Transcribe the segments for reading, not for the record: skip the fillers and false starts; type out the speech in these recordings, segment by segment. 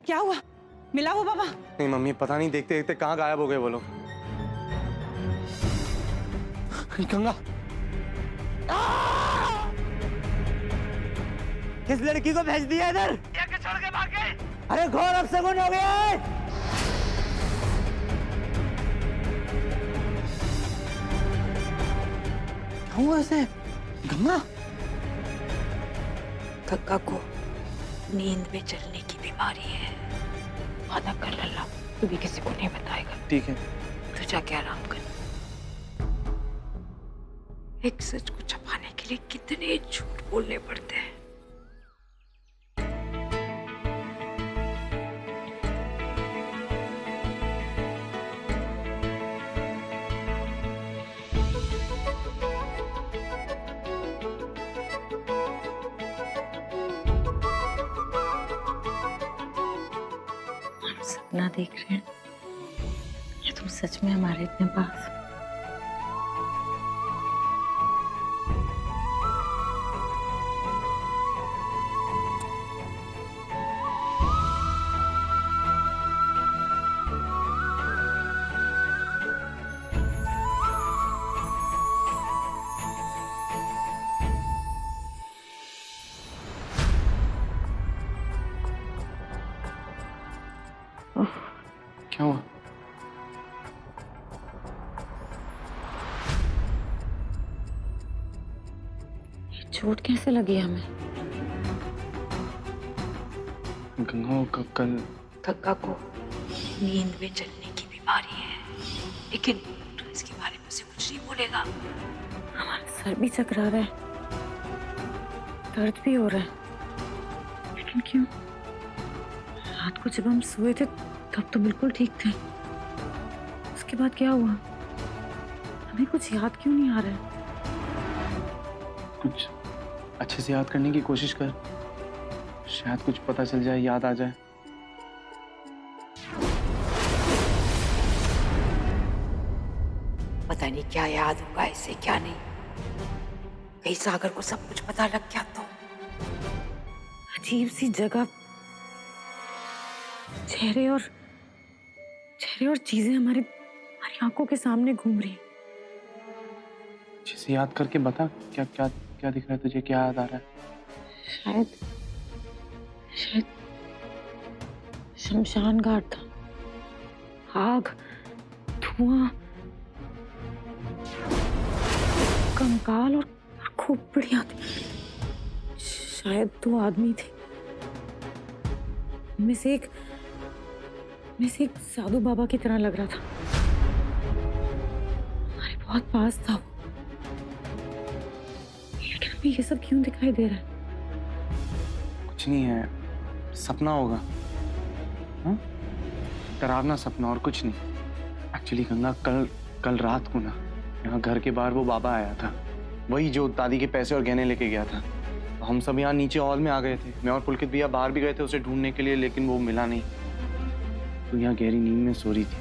क्या हुआ? मिला वो बाबा? नहीं मम्मी, पता नहीं देखते देखते कहाँ गायब हो गए वो लोग। गंगा, किस लड़की को भेज दिया इधर? ये छोड़ के भाग गए। अरे घोर अपशगुन हो गया है। क्या हुआ ऐसे? गंगा, गंगा को नींद में चलने की बीमारी है। वादा कर लल्ला, तू भी किसी को नहीं बताएगा। ठीक है। तू जाके आराम कर। एक सच को छुपाने के लिए कितने झूठ बोलने पड़ते हैं। हम सपना देख रहे हैं या तुम सच में हमारे इतने पास? क्या हुआ? चोट कैसे लगी हमें? गंगा कल गंगा को नींद में चलने की बीमारी है, लेकिन तू इसके बारे में उसे कुछ नहीं बोलेगा। हमारा सर भी चकरा रहा है, दर्द भी हो रहा है, लेकिन क्यों? रात को जब हम सोए थे तब तो बिल्कुल ठीक थे। उसके बाद क्या हुआ? हमें कुछ याद क्यों नहीं आ रहा है? कुछ अच्छे से याद करने की कोशिश कर, शायद कुछ पता चल जाए, याद आ जाए। पता नहीं क्या याद होगा इसे, क्या नहीं। कहीं सागर को सब कुछ पता लग गया तो? अजीब सी जगह, चेहरे और चीजें हमारी आंखों के सामने घूम रही हैं। अच्छे से याद करके बता, क्या क्या क्या दिख रहा है तुझे, क्या याद आ रहा है? शायद शमशान घाट था, आग, धुआं, कंकाल और खोपड़ियां थी। शायद 2 आदमी थे, उनमें से एक साधु बाबा की तरह लग रहा था। हमारे बहुत पास था वो, लेकिन हमें ये सब क्यों दिखाई दे रहा है? कुछ नहीं है, सपना होगा। हाँ, डरावना सपना और कुछ नहीं। एक्चुअली गंगा, कल रात को ना यहाँ घर के बाहर वो बाबा आया था, वही जो दादी के पैसे और गहने लेके गया था। हम सब यहाँ नीचे हॉल में आ गए थे, मैं और पुलकित भैया बाहर भी गए थे उसे ढूंढने के लिए, लेकिन वो मिला नहीं। तो यहाँ गहरी नींद में सो रही थी।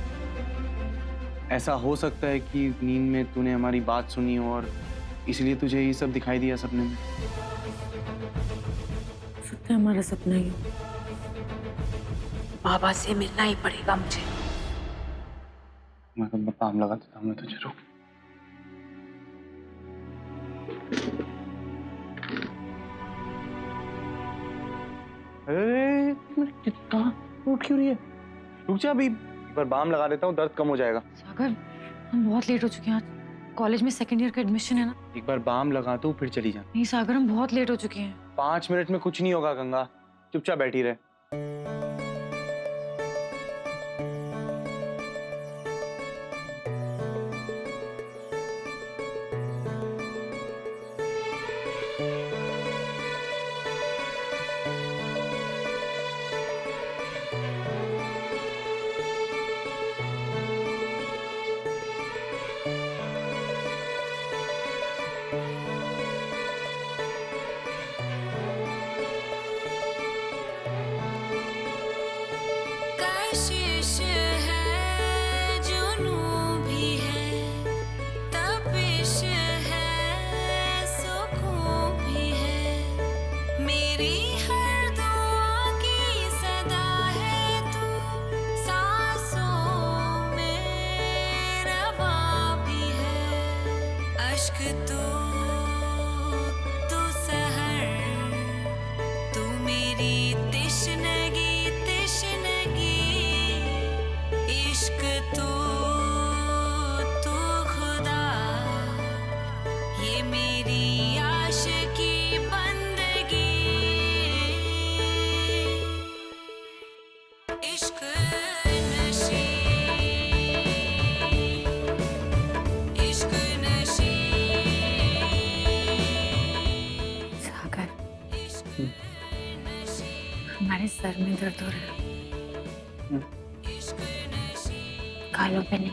ऐसा हो सकता है कि नींद में तूने हमारी बात सुनी हो और इसलिए तुझे ये सब दिखाई दिया सपने में। सकता है हमारा सपना ही हो। बाबा से मिलना ही पड़ेगा मुझे। मैं तो काम लगा देता हूँ, मैं तुझे रुक। कहाँ उठ क्यों रही है? रुक जा, अभी एक बार बाम लगा देता हूँ, दर्द कम हो जाएगा। सागर, हम बहुत लेट हो चुके हैं। आज कॉलेज में सेकंड ईयर का एडमिशन है ना। एक बार बाम लगा दो फिर चली जा। नहीं सागर, हम बहुत लेट हो चुके हैं। 5 मिनट में कुछ नहीं होगा गंगा, चुपचाप बैठी रहे। मेरी हर दुआ की सदा है सर में दर्द हो रहा है। खा लो पहले।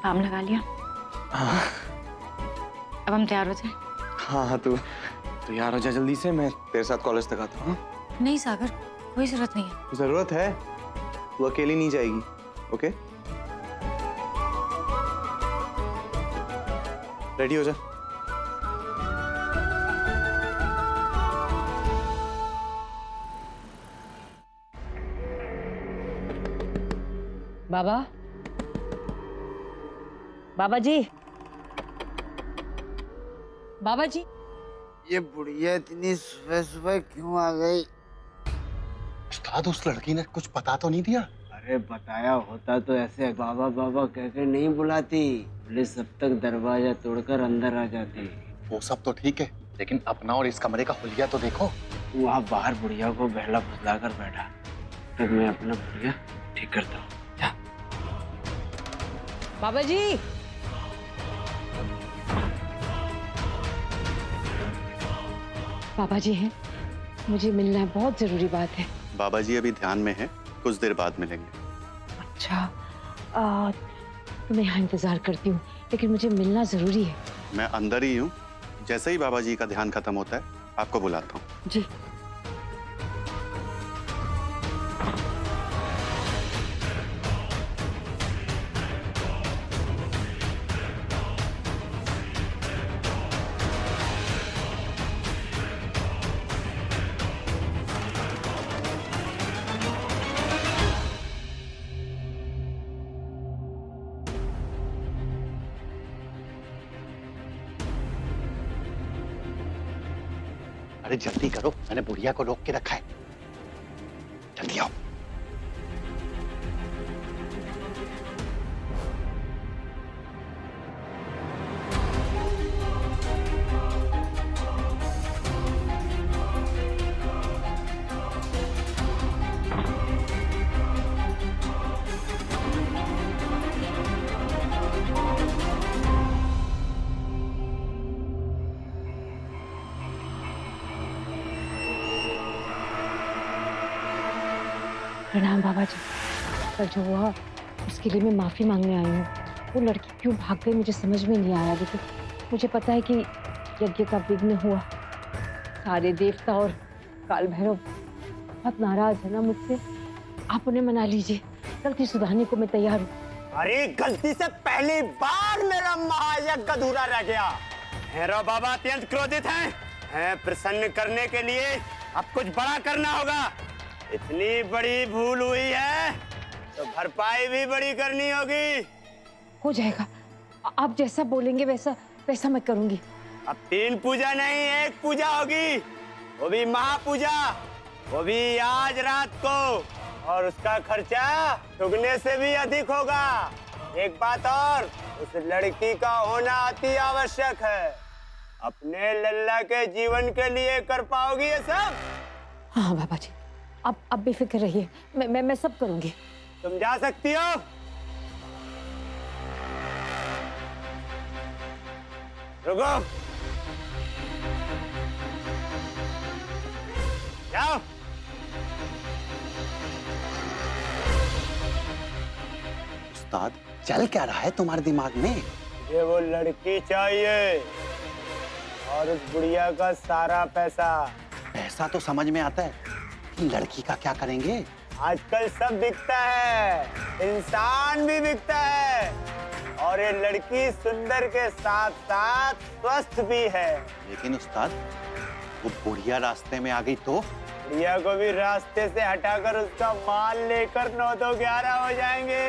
काम लगा लिया? हाँ अब हम तैयार हो जाए? हाँ हाँ, तो यार हो जा जल्दी से, मैं तेरे साथ कॉलेज तक आता हूँ। नहीं सागर, कोई जरूरत नहीं है। जरूरत है, तू अकेली नहीं जाएगी, ओके? रेडी हो जा। बाबा, बाबा जी, बाबा जी। ये बुढ़िया इतनी सुबह सुबह क्यों आ गई? उस्ताद, उस लड़की ने कुछ पता तो नहीं दिया? अरे बताया होता तो ऐसे बाबा बाबा कहकर नहीं बुलाती। पुलिस अब तक दरवाजा तोड़कर अंदर आ जाती। वो सब तो ठीक है, लेकिन अपना और इस कमरे का हुलिया तो देखो। वहाँ बाहर बुढ़िया को बहला फुसला कर बैठा, तब मैं अपना बुढ़िया ठीक करता हूँ। जा। बाबा जी, बाबा जी हैं, मुझे मिलना है, बहुत जरूरी बात है। बाबा जी अभी ध्यान में है, कुछ देर बाद मिलेंगे। अच्छा, तो मैं यहाँ इंतजार करती हूँ, लेकिन मुझे मिलना जरूरी है। मैं अंदर ही हूँ, जैसे ही बाबा जी का ध्यान खत्म होता है आपको बुलाता हूँ। जी। अरे जल्दी करो, मैंने बुढ़िया को रोक के रखा है। जल्दी आओ। प्रणाम बाबा जी। कल जो हुआ उसके लिए मैं माफी मांगने आई हूँ। वो लड़की क्यों भाग गई मुझे समझ में नहीं आया, लेकिन मुझे पता है कि यज्ञ का विघ्न हुआ। सारे देवता और काल भैरव बहुत नाराज है ना मुझसे। आप उन्हें मना लीजिए, गलती सुधारने को मैं तैयार हूँ। अरे गलती से पहली बार मेरा महायज्ञ अधूरा रह गया। भैरव बाबा अत्यंत क्रोधित हैं। प्रसन्न करने के लिए अब कुछ बड़ा करना होगा। इतनी बड़ी भूल हुई है तो भरपाई भी बड़ी करनी होगी। हो जाएगा, आप जैसा बोलेंगे वैसा मैं करूंगी। अब 3 पूजा नहीं, 1 पूजा होगी, वो भी महापूजा, वो भी आज रात को, और उसका खर्चा दुगने से भी अधिक होगा। एक बात और, उस लड़की का होना अति आवश्यक है। अपने लल्ला के जीवन के लिए कर पाओगी ये सब? हाँ बाबा जी, अब बेफिक्र रहिए, मैं सब करूंगी। तुम जा सकती हो। रुको, जाओ। उस्ताद, चल क्या रहा है तुम्हारे दिमाग में? मुझे वो लड़की चाहिए और उस बुढ़िया का सारा पैसा। पैसा तो समझ में आता है, लड़की का क्या करेंगे? आजकल सब बिकता है, इंसान भी बिकता है, और ये लड़की सुंदर के साथ साथ स्वस्थ भी है। लेकिन उस्ताद, वो बुढ़िया रास्ते में आ गई तो? बुढ़िया को भी रास्ते से हटाकर उसका माल लेकर 9 तो 11 हो जाएंगे।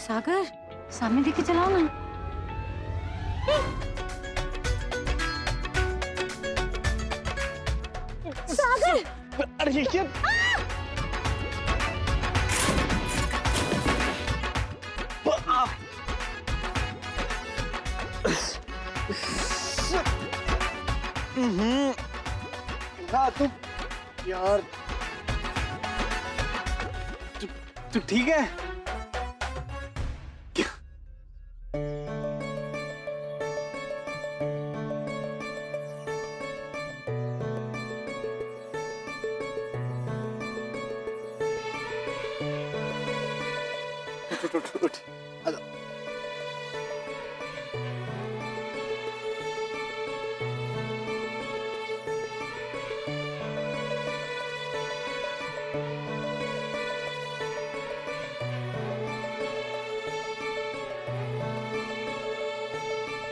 सागर सामने देख के चलाओ ना। सागर अरे ये क्या? हाँ तू यार तू ठीक है? उठ आजा।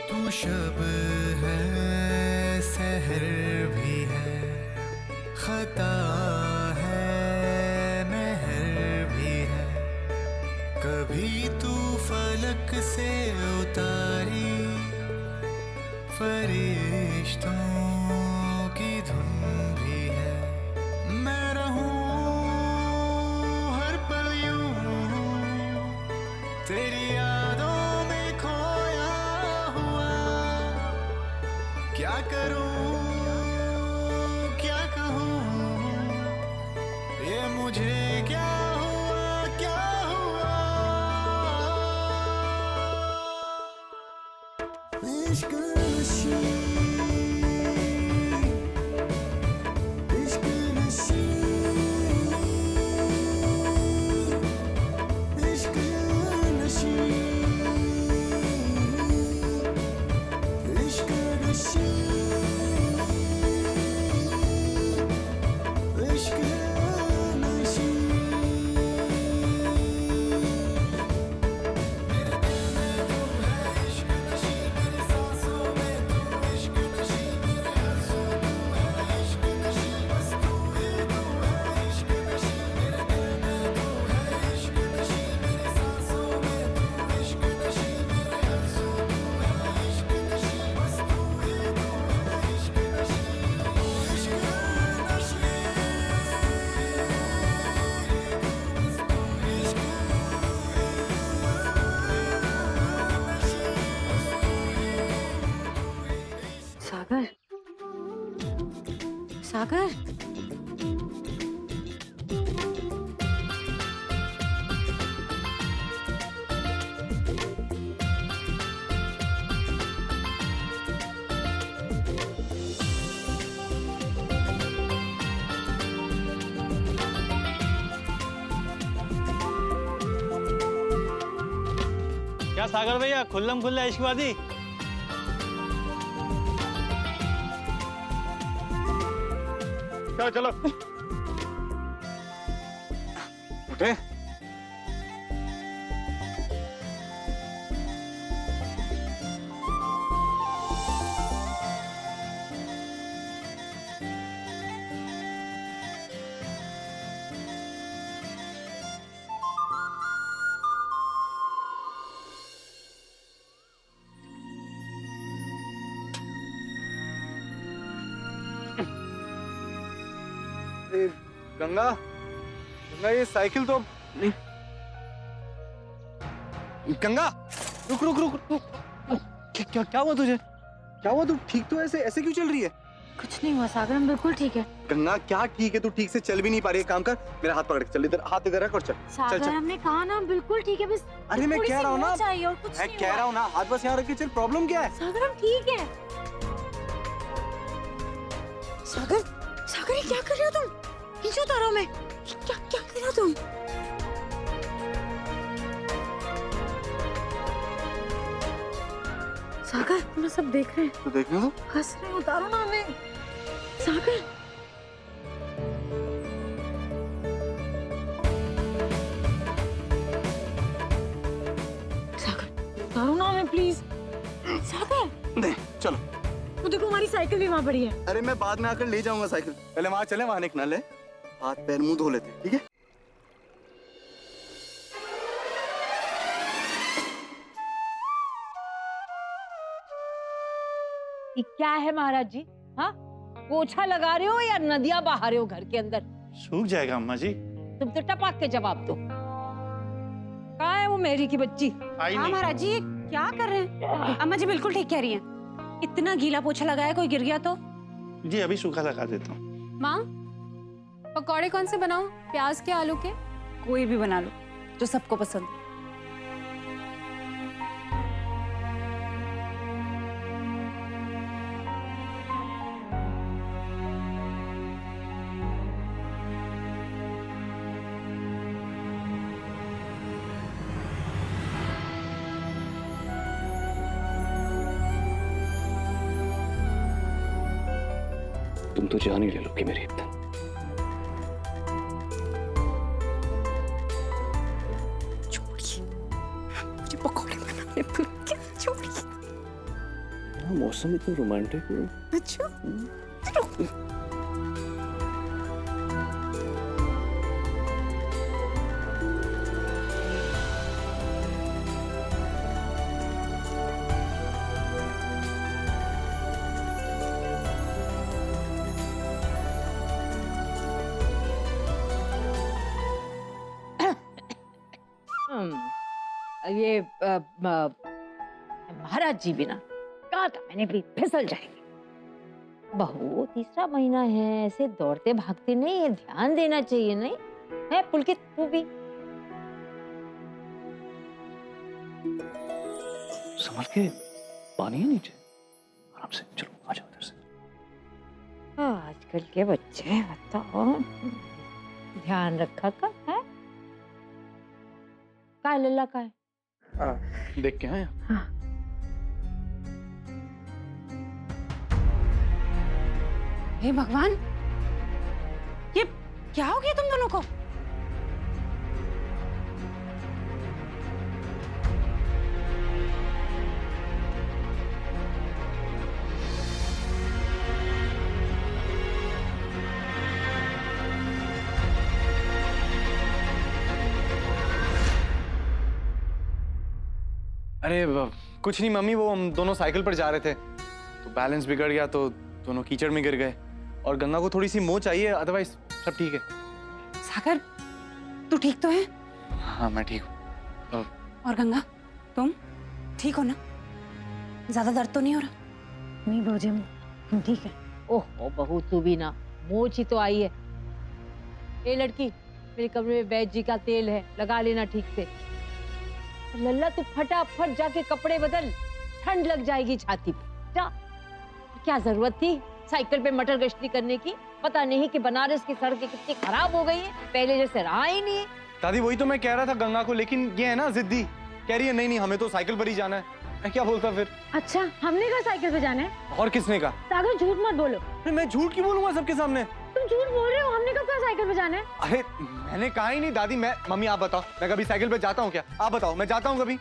तू शब है सहर भी है, खता है महर भी है, कभी तू फलक से उतारी फरिश्तों की धुन भी है। मैं रहूं हर पल यूं तेरी यादों में खोया हुआ, क्या करूं क्या कहूं, ये मुझे क्या हुआ क्या हुआ। इश्क नशी, इश्क नशी, इश्क नशी, इश्क नशी, इश्क नशी। मेरे दिल में तू है इश्क नशी, मेरी सांसों में तू इश्क नशी, मेरे हर सू तू है इश्क नशी, बस तू ही तू है इश्क नशी। मेरे दिल में तू है इश्क नशी, मेरी सांसों में तू इश्क नशी, मेरे हर सू तू है इश्क नशी, बस तू ही तू है इश्क नशी, इश्क नशी। सागर सागर क्या सागर भैया खुल्लम खुल्ला इश्कबाजी? चलो चलो उठे। गंगा गंगा ये साइकिल तो नहीं। गंगा रुक रुक रुक रुक। क्या क्या हुआ तुझे? क्या हुआ? तू ठीक तो ऐसे ऐसे क्यों चल रही है? कुछ नहीं हुआ सागर, हम बिल्कुल ठीक है। गंगा क्या ठीक है? तू ठीक से चल भी नहीं पा रही है। काम कर, मेरा हाथ पकड़ के चल। इधर हाथ इधर रख और चल। सागर चल। हमने कहा ना बिल्कुल ठीक है, बस अरे मैं थोड़ी कह सी रहा हूँ ना, मोच आई और कुछ मैं नहीं कह हुआ। रहा हूँ ना, हाथ बस यहाँ रख के चल। प्रॉब्लम क्या है? सागर हम ठीक है। सागर सागर ये क्या कर रहे हो तुम? नीचे उतारो मैं। क्या क्या कर रहे हो तुम? सागर हम सब देख रहे हैं। तो देखने दो। हंस रहे हैं, उतारो ना हमें। सागर सागर उतारो ना हमें प्लीज। सागर नहीं चलो। वो देखो हमारी साइकिल भी वहाँ पड़ी है। अरे मैं बाद में आकर ले जाऊंगा साइकिल। पहले वहां चले, वहां एक नल है, हाथ पैर मुंह धो लेते हैं, ठीक है? ये क्या है महाराज जी? हाँ, पोछा लगा रहे हो या नदियां बहा रहे हो घर के अंदर? सूख जाएगा अम्मा जी। तुम तो टपक के जवाब दो। कहाँ है वो मेरी की बच्ची? आई हाँ नहीं। महाराज जी, ये क्या कर रहे हैं? अम्मा जी बिल्कुल ठीक कह रही हैं। इतना गीला पोछा लगाया, कोई गिर गया तो? जी अभी सूखा लगा देता हूँ। माँ, पकौड़े कौन से बनाऊं? प्याज के, आलू के? कोई भी बना लो जो सबको पसंद। तुम तो जान ही ले लोगे मेरी इतना। मुझे पकौड़े बनाने तो क्या छोड़िए। मौसम इतना रोमांटिक है। अच्छा, ये महाराज जी बिना कहा था मैंने भी फिसल जाएंगे। बहू, तीसरा महीना है, ऐसे दौड़ते भागते नहीं है, ध्यान देना चाहिए नहीं है? पुलकित तू भी संभल के, पानी है नीचे, आराम से चलो, आ जाओ इधर से। आजकल के बच्चे बताओ, ध्यान रखा कर है? का लल्ला का है? देख के आए। हे भगवान, ये क्या हो गया तुम दोनों को? अरे कुछ नहीं मम्मी, वो हम दोनों साइकिल पर जा रहे थे तो बैलेंस बिगड़ गया तो दोनों कीचड़ में गिर गए। और गंगा को थोड़ी सी मोच चाहिए, अदरवाइज सब ठीक है। सागर, तू ठीक तो है? हाँ मैं ठीक हूँ। और गंगा, तुम ठीक हो ना? ज्यादा दर्द तो नहीं हो रहा? नहीं भौजी, हम ठीक है। ओहो बहू, तू भी ना, मोच ही तो आई है। ए लड़की, मेरे कमरे में वैद्य जी का तेल है, लगा लेना ठीक से। लल्ला तू फटाफट जाके कपड़े बदल, ठंड लग जाएगी छाती पे। जा। क्या जरूरत थी साइकिल पे मटर गश्ती करने की? पता नहीं कि बनारस की सड़कें कितनी खराब हो गई है, पहले जैसे रहा ही नहीं। दादी वही तो मैं कह रहा था गंगा को, लेकिन ये है ना जिद्दी, कह रही है नहीं नहीं हमें तो साइकिल पर ही जाना है। मैं क्या बोलता फिर? अच्छा, हमने कहा साइकिल पे जाना है? और किसने कहा? सागर झूठ मत बोलो। अरे मैं झूठ क्यों बोलूंगा सबके सामने? तुम झूठ बोल रहे हो, हमने कब कहा साइकिल पे जाना है? अरे मैंने कहा ही नहीं दादी। मैं, मम्मी आप बताओ, मैं कभी साइकिल पे जाता हूँ क्या? आप बताओ, मैं जाता हूँ कभी?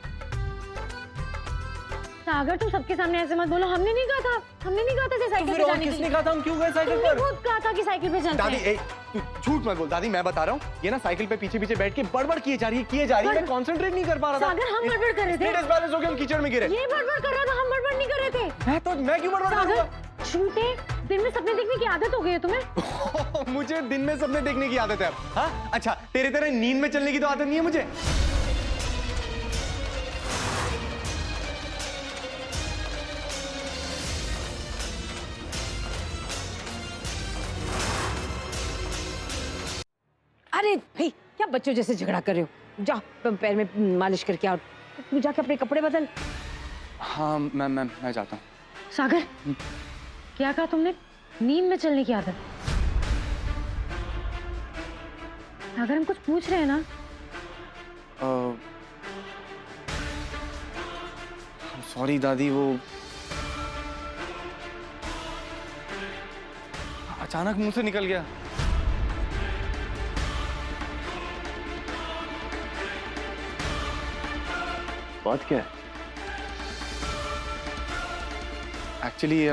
सागर तुम सबके सामने ऐसे मत बोलो, हमने नहीं कहा था, हमने नहीं कहा था कि साइकिल फिर पे और जाने के किसने लिए। कहा था हम क्यों गए साइकिल तुमने पर? खुद कहा था कि साइकिल पे जाना दादी है। तू झूठ मत बोल दादी, मैं बता रहा हूँ ये ना साइकिल पे पीछे पीछे बैठ के बड़बड़ किए जा रही है, मैं कंसंट्रेट नहीं कर पा रहा था। सागर, हम बड़बड़ कर रहे थे। डिसबैलेंस हो गया, हम कीचड़ में गिरे। ये बड़बड़ कर रहा था, हम बड़बड़ नहीं कर रहे थे। मैं क्यों बड़बड़ करूंगा? सागर, झूठे दिन में सपने देखने की आदत हो गई है तुम्हें? मुझे दिन में सपने देखने की आदत है अब। हाँ अच्छा, तेरे तेरे नींद में चलने की तो आदत नहीं है मुझे। अरे भाई, क्या बच्चों जैसे झगड़ा कर रहे हो? जा पैर में मालिश करके आओ। तू जाके अपने कपड़े बदल। हाँ मैं जाता हूँ। सागर, क्या कहा तुमने? नींद में चलने की आदत? सागर, हम कुछ पूछ रहे हैं ना? सॉरी दादी, वो अचानक मुंह से निकल गया। बात क्या है? एक्चुअली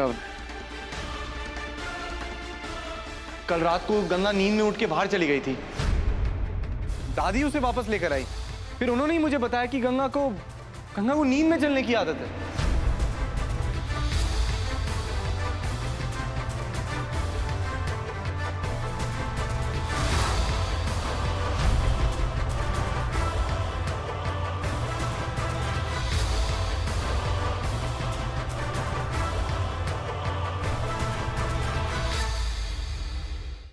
कल रात को गंगा नींद में उठ के बाहर चली गई थी। दादी उसे वापस लेकर आई, फिर उन्होंने ही मुझे बताया कि गंगा को नींद में चलने की आदत है।